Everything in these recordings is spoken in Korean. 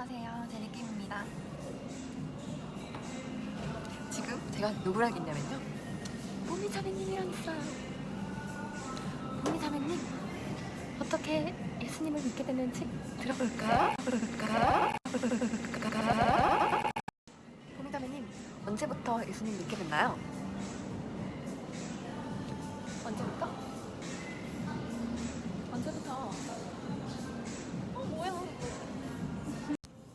안녕하세요, 제니킴입니다. 지금 제가 누구랑 있냐면요, 보미자매님이랑 있어요. 보미자매님, 어떻게 예수님을 믿게 됐는지 들어볼까요? 보미자매님, 언제부터 예수님 믿게 됐나요? 언제부터? 언제부터? 뭐야?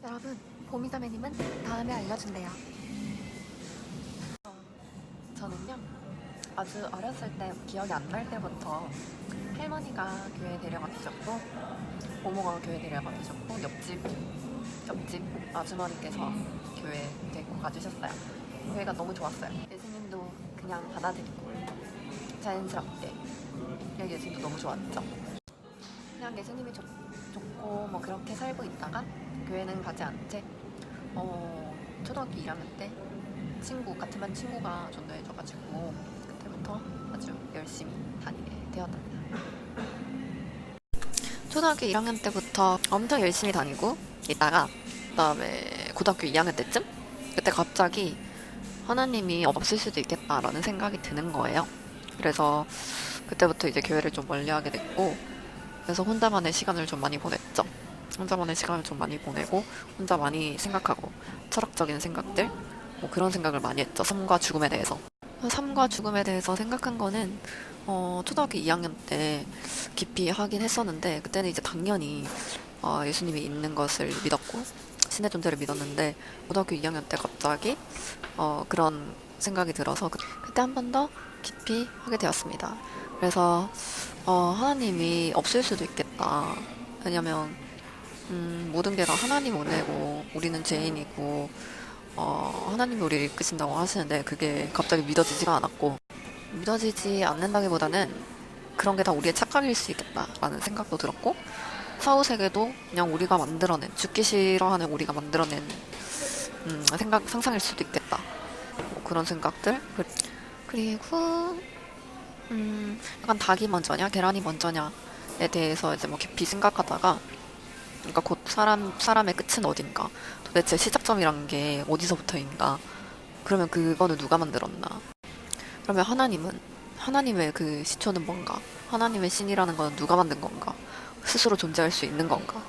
여러분, 보미자매님은 다음에 알려준대요. 저는요, 아주 어렸을 때 기억이 안 날 때부터 할머니가 교회 데려가 주셨고, 고모가 교회 데려가 주셨고, 옆집 아주머니께서 교회 데리고 가주셨어요. 교회가 너무 좋았어요. 예수님도 그냥 받아들이고 자연스럽게 여기 예수님도 너무 좋았죠. 그냥 예수님이 좋고 뭐 그렇게 살고 있다가 교회는 가지 않은 채 초등학교 1학년 때 같은 반 친구가 전도해줘가지고 그때부터 아주 열심히 다니게 되었답니다. 초등학교 1학년 때부터 엄청 열심히 다니고 있다가 그다음에 고등학교 2학년 때쯤 그때 갑자기 하나님이 없을 수도 있겠다라는 생각이 드는 거예요. 그래서 그때부터 이제 교회를 좀 멀리하게 됐고, 그래서 혼자만의 시간을 좀 많이 보냈죠. 혼자만의 시간을 좀 많이 보내고 혼자 많이 생각하고 철학적인 생각들, 뭐 그런 생각을 많이 했죠. 삶과 죽음에 대해서. 삶과 죽음에 대해서 생각한 거는 초등학교 2학년 때 깊이 하긴 했었는데, 그때는 이제 당연히 예수님이 있는 것을 믿었고 신의 존재를 믿었는데, 고등학교 2학년 때 갑자기 그런 생각이 들어서 그때 한 번 더 깊이 하게 되었습니다. 그래서 하나님이 없을 수도 있겠다. 왜냐면 모든 게 다 하나님 은혜고 우리는 죄인이고 하나님이 우리를 이끄신다고 하시는데 그게 갑자기 믿어지지가 않았고, 믿어지지 않는다기보다는 그런 게 다 우리의 착각일 수 있겠다라는 생각도 들었고, 사후세계도 그냥 우리가 만들어낸, 죽기 싫어하는 우리가 만들어낸 상상일 수도 있겠다, 뭐 그런 생각들. 그리고 약간 닭이 먼저냐 계란이 먼저냐에 대해서 이제 뭐 깊이 생각하다가, 그러니까 곧 사람의 끝은 어딘가, 도대체 시작점이란 게 어디서부터인가, 그러면 그거는 누가 만들었나, 그러면 하나님의 그 시초는 뭔가, 하나님의 신이라는 건 누가 만든 건가, 스스로 존재할 수 있는 건가.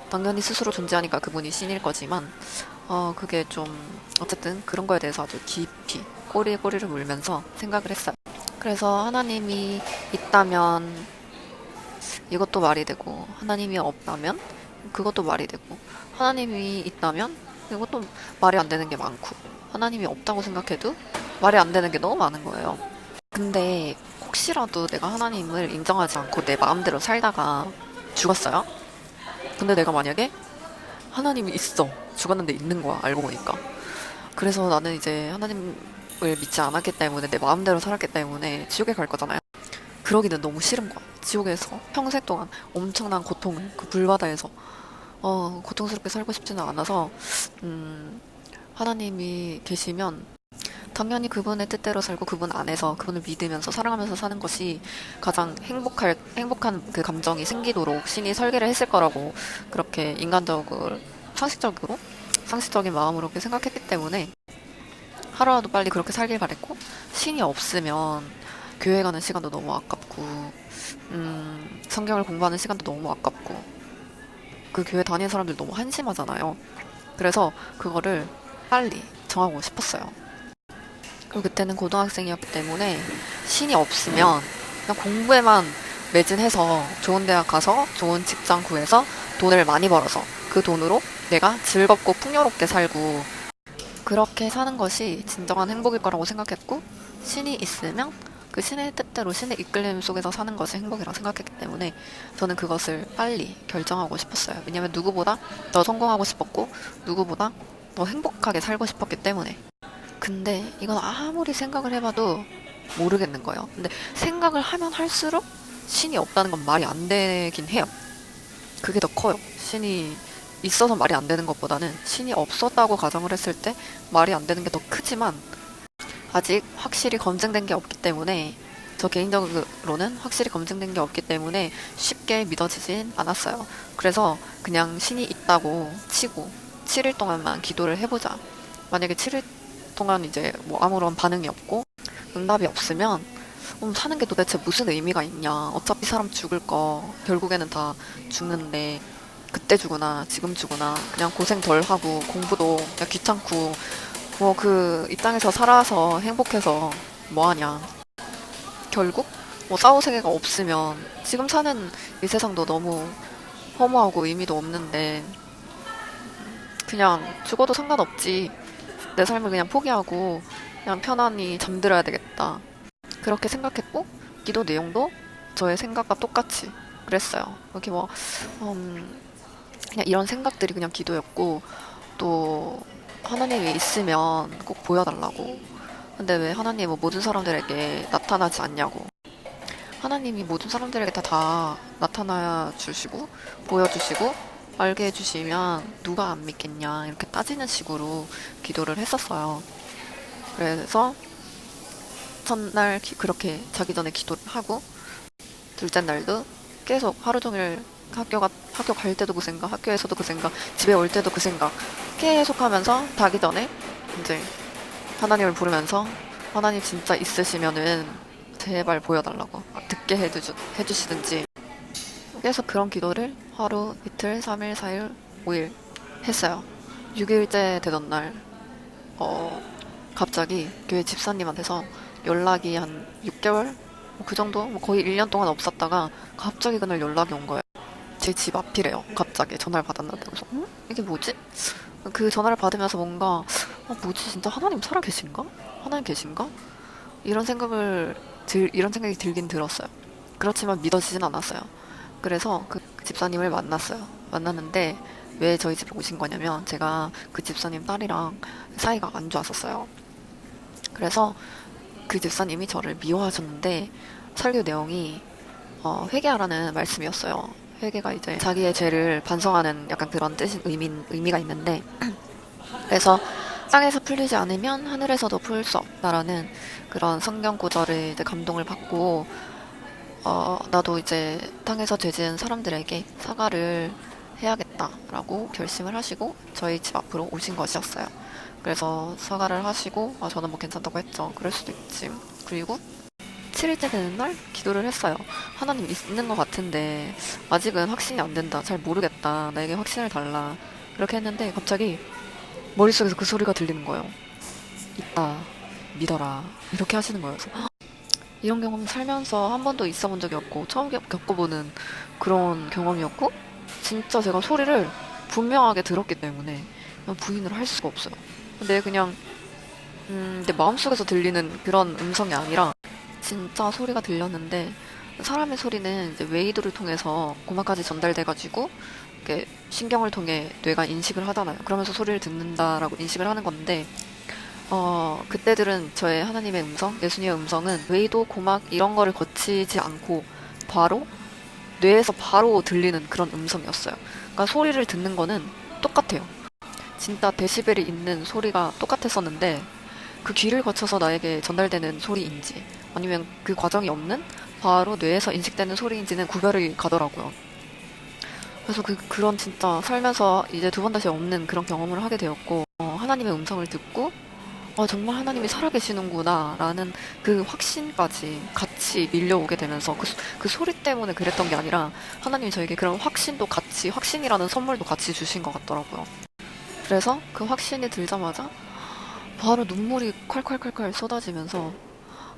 당연히 스스로 존재하니까 그분이 신일 거지만 그게 좀 어쨌든 그런 거에 대해서 아주 깊이 꼬리에 꼬리를 물면서 생각을 했어요. 그래서 하나님이 있다면 이것도 말이 되고, 하나님이 없다면 그것도 말이 되고, 하나님이 있다면 이것도 말이 안 되는 게 많고, 하나님이 없다고 생각해도 말이 안 되는 게 너무 많은 거예요. 근데 혹시라도 내가 하나님을 인정하지 않고 내 마음대로 살다가 죽었어요? 근데 내가 만약에 하나님이 있어, 죽었는데 있는 거야, 알고 보니까. 그래서 나는 이제 하나님을 믿지 않았기 때문에 내 마음대로 살았기 때문에 지옥에 갈 거잖아요. 그러기는 너무 싫은 거야. 지옥에서 평생 동안 엄청난 고통을, 그 불바다에서 고통스럽게 살고 싶지는 않아서 하나님이 계시면 당연히 그분의 뜻대로 살고 그분 안에서 그분을 믿으면서 사랑하면서 사는 것이 가장 행복한 그 감정이 생기도록 신이 설계를 했을 거라고, 그렇게 인간적으로 상식적인 마음으로 그렇게 생각했기 때문에 하루라도 빨리 그렇게 살길 바랬고, 신이 없으면 교회 가는 시간도 너무 아깝고 성경을 공부하는 시간도 너무 아깝고, 그 교회 다니는 사람들 너무 한심하잖아요. 그래서 그거를 빨리 정하고 싶었어요. 그리고 그때는 고등학생이었기 때문에 신이 없으면 그냥 공부에만 매진해서 좋은 대학 가서 좋은 직장 구해서 돈을 많이 벌어서 그 돈으로 내가 즐겁고 풍요롭게 살고 그렇게 사는 것이 진정한 행복일 거라고 생각했고, 신이 있으면 그 신의 뜻대로 신의 이끌림 속에서 사는 것이 행복이라고 생각했기 때문에 저는 그것을 빨리 결정하고 싶었어요. 왜냐면 누구보다 더 성공하고 싶었고 누구보다 더 행복하게 살고 싶었기 때문에. 근데 이건 아무리 생각을 해봐도 모르겠는 거예요. 근데 생각을 하면 할수록 신이 없다는 건 말이 안 되긴 해요. 그게 더 커요. 신이 있어서 말이 안 되는 것보다는 신이 없었다고 가정을 했을 때 말이 안 되는 게 더 크지만, 아직 확실히 검증된 게 없기 때문에 저 개인적으로는 확실히 검증된 게 없기 때문에 쉽게 믿어지진 않았어요. 그래서 그냥 신이 있다고 치고 7일 동안만 기도를 해보자. 만약에 7일 동안 이제 뭐 아무런 반응이 없고 응답이 없으면 사는 게 도대체 무슨 의미가 있냐. 어차피 사람 죽을 거 결국에는 다 죽는데 그때 죽으나 지금 죽으나 그냥 고생 덜 하고 공부도 그냥 귀찮고 뭐 이 땅에서 살아서 행복해서 뭐하냐. 결국 뭐 싸울 생각 없으면 지금 사는 이 세상도 너무 허무하고 의미도 없는데 그냥 죽어도 상관없지. 내 삶을 그냥 포기하고 그냥 편안히 잠들어야 되겠다. 그렇게 생각했고 기도 내용도 저의 생각과 똑같이 그랬어요. 이렇게 뭐 그냥 이런 생각들이 그냥 기도였고 또 하나님이 있으면 꼭 보여달라고. 근데 왜 하나님은 뭐 모든 사람들에게 나타나지 않냐고. 하나님이 모든 사람들에게 다 나타나 주시고 보여주시고 알게 해주시면 누가 안 믿겠냐 이렇게 따지는 식으로 기도를 했었어요. 그래서 첫날 그렇게 자기 전에 기도를 하고 둘째 날도 계속 하루 종일 학교 갈 때도 그 생각, 학교에서도 그 생각, 집에 올 때도 그 생각 계속 하면서 자기 전에 이제 하나님을 부르면서 하나님 진짜 있으시면은 제발 보여달라고 듣게 해주시든지 계속 그런 기도를 하루, 이틀, 3일, 4일, 5일 했어요. 6일째 되던 날 갑자기 교회 집사님한테서 연락이 한 6개월? 그 정도? 뭐 거의 1년 동안 없었다가 갑자기 그날 연락이 온 거예요. 제 집 앞이래요. 갑자기 전화를 받았는데. 그래서 이게 뭐지? 그 전화를 받으면서 뭔가 뭐지? 진짜 하나님 살아 계신가? 하나님 계신가? 이런 생각이 들긴 들었어요. 그렇지만 믿어지진 않았어요. 그래서 그 집사님을 만났어요. 만났는데 왜 저희 집에 오신 거냐면 제가 그 집사님 딸이랑 사이가 안 좋았었어요. 그래서 그 집사님이 저를 미워하셨는데 설교 내용이 회개하라는 말씀이었어요. 회개가 이제 자기의 죄를 반성하는 약간 그런 의미가 있는데 그래서 땅에서 풀리지 않으면 하늘에서도 풀 수 없다라는 그런 성경 구절에 이제 감동을 받고 나도 이제 땅에서 죄 지은 사람들에게 사과를 해야겠다라고 결심을 하시고 저희 집 앞으로 오신 것이었어요. 그래서 사과를 하시고 저는 뭐 괜찮다고 했죠. 그럴 수도 있지. 그리고 7일째 되는 날 기도를 했어요. 하나님 있는 것 같은데 아직은 확신이 안 된다. 잘 모르겠다. 나에게 확신을 달라. 그렇게 했는데 갑자기 머릿속에서 그 소리가 들리는 거예요. 있다. 믿어라. 이렇게 하시는 거예요. 그래서 이런 경험 살면서 한 번도 있어 본 적이 없고 처음 겪어보는 그런 경험이었고 진짜 제가 소리를 분명하게 들었기 때문에 그냥 부인을 할 수가 없어요. 근데 그냥 내 마음속에서 들리는 그런 음성이 아니라 진짜 소리가 들렸는데 사람의 소리는 이제 웨이브를 통해서 고막까지 전달돼가지고 이렇게 신경을 통해 뇌가 인식을 하잖아요. 그러면서 소리를 듣는다라고 인식을 하는 건데 그때들은 저의 하나님의 음성, 예수님의 음성은 웨이도 고막 이런 거를 거치지 않고 바로 뇌에서 바로 들리는 그런 음성이었어요. 그러니까 소리를 듣는 거는 똑같아요. 진짜 데시벨이 있는 소리가 똑같았었는데 그 귀를 거쳐서 나에게 전달되는 소리인지 아니면 그 과정이 없는 바로 뇌에서 인식되는 소리인지는 구별이 가더라고요. 그래서 그런 진짜 살면서 이제 두 번 다시 없는 그런 경험을 하게 되었고 하나님의 음성을 듣고 정말 하나님이 살아계시는구나 라는 그 확신까지 같이 밀려오게 되면서 그 소리 때문에 그랬던 게 아니라 하나님이 저에게 그런 확신도 같이 확신이라는 선물도 같이 주신 것 같더라고요. 그래서 그 확신이 들자마자 바로 눈물이 콸콸콸콸 쏟아지면서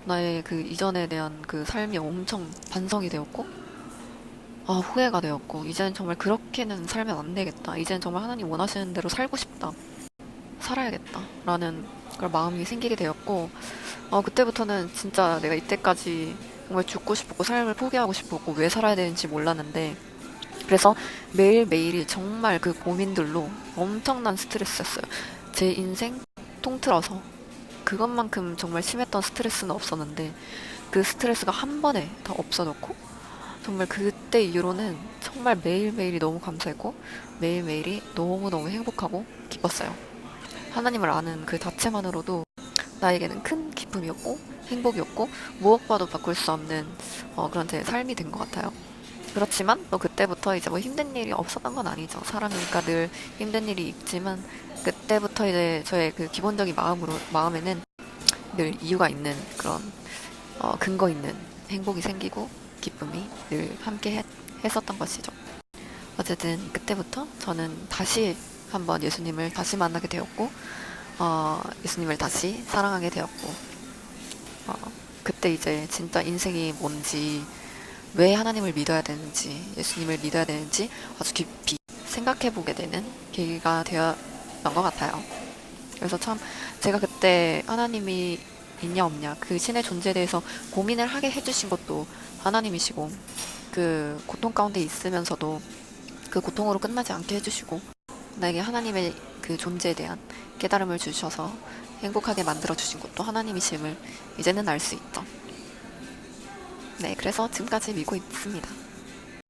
나의 그 이전에 대한 그 삶이 엄청 반성이 되었고 후회가 되었고 이제는 정말 그렇게는 살면 안 되겠다. 이제는 정말 하나님 원하시는 대로 살고 싶다. 살아야겠다. 라는 그런 마음이 생기게 되었고 그때부터는 진짜 내가 이때까지 정말 죽고 싶었고 삶을 포기하고 싶었고 왜 살아야 되는지 몰랐는데 그래서 매일매일이 정말 그 고민들로 엄청난 스트레스였어요. 제 인생 통틀어서 그것만큼 정말 심했던 스트레스는 없었는데 그 스트레스가 한 번에 다 없어졌고 정말 그때 이후로는 정말 매일매일이 너무 감사했고 매일매일이 너무너무 행복하고 기뻤어요. 하나님을 아는 그 자체만으로도 나에게는 큰 기쁨이었고 행복이었고 무엇과도 바꿀 수 없는 그런 제 삶이 된 것 같아요. 그렇지만 또 그때부터 이제 뭐 힘든 일이 없었던 건 아니죠. 사람이니까 늘 힘든 일이 있지만 그때부터 이제 저의 그 기본적인 마음에는 늘 이유가 있는 그런 근거 있는 행복이 생기고 기쁨이 늘 했었던 것이죠. 어쨌든 그때부터 저는 다시 한번 예수님을 다시 만나게 되었고 예수님을 다시 사랑하게 되었고 어, 그때 이제 진짜 인생이 뭔지 왜 하나님을 믿어야 되는지 예수님을 믿어야 되는지 아주 깊이 생각해보게 되는 계기가 되었던 것 같아요. 그래서 참 제가 그때 하나님이 있냐 없냐 그 신의 존재에 대해서 고민을 하게 해주신 것도 하나님이시고 그 고통 가운데 있으면서도 그 고통으로 끝나지 않게 해주시고 나에게 하나님의 그 존재에 대한 깨달음을 주셔서 행복하게 만들어 주신 것도 하나님이심을 이제는 알 수 있죠. 네, 그래서 지금까지 믿고 있습니다.